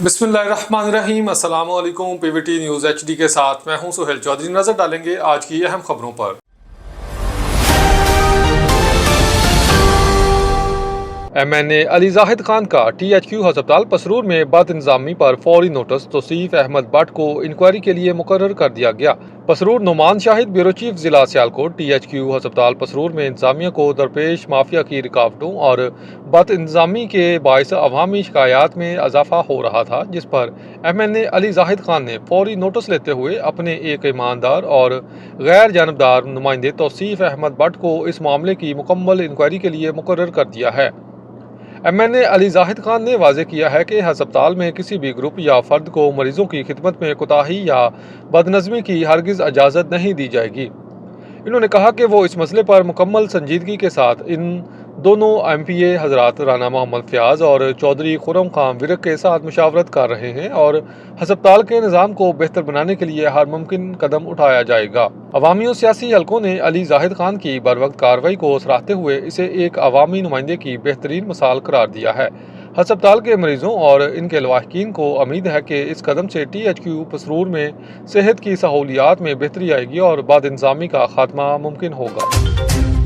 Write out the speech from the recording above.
बिस्मिल्लाहिर्रहमानिर्रहीम अस्सलाम वालेकुम। पीवीटी न्यूज़ एचडी के साथ मैं हूं सुहेल चौधरी। नजर डालेंगे आज की अहम खबरों पर। MNA अली जाहिद खान का THQ अस्पताल पसरूर में बदइंतजामी पर फौरी नोटिस। तौसीफ अहमद भट्ट को इंक्वायरी के लिए मुकर्रर कर दिया गया। पसरूर नुमान शाहिद ब्यूरो चीफ जिला सियालकोट। THQ अस्पताल पसरूर में इंतजामिया को दरपेश माफिया की रुकावटों और बदइंतजामी के बायस अवामी शिकायत में इजाफा हो रहा था, जिस पर MNA अली जाहिद खान ने फौरी नोटिस लेते हुए अपने एक ईमानदार और गैर जानबदार नुमाइंदे तौसीफ अहमद भट्ट को इस मामले की मुकम्मल इंक्वायरी के लिए मुकर्रर कर दिया है। MNA अली जाहिद खान ने वाजे किया है कि अस्पताल में किसी भी ग्रुप या फर्द को मरीजों की खिदमत में कोताही या बदनज़मी की हरगिज़ इजाज़त नहीं दी जाएगी। इन्होंने कहा कि वो इस मसले पर मुकम्मल संजीदगी के साथ इन दोनों MPA हजरात राना मोहम्मद फयाज और चौधरी खुर्रम खान विरक के साथ मुशावरत कर रहे हैं और अस्पताल के निज़ाम को बेहतर बनाने के लिए हर मुमकिन कदम उठाया जाएगा। अवामी और सियासी हलकों ने अली जाहिद खान की बरवक्त कार्रवाई को सराहते हुए इसे एक अवामी नुमाइंदे की बेहतरीन मिसाल करार दिया है। अस्पताल के मरीजों और इनके लवाहिकीन को उम्मीद है कि इस कदम से THQ पसरूर में सेहत की सहूलियात में बेहतरी आएगी और बदइंतजामी का खात्मा मुमकिन होगा।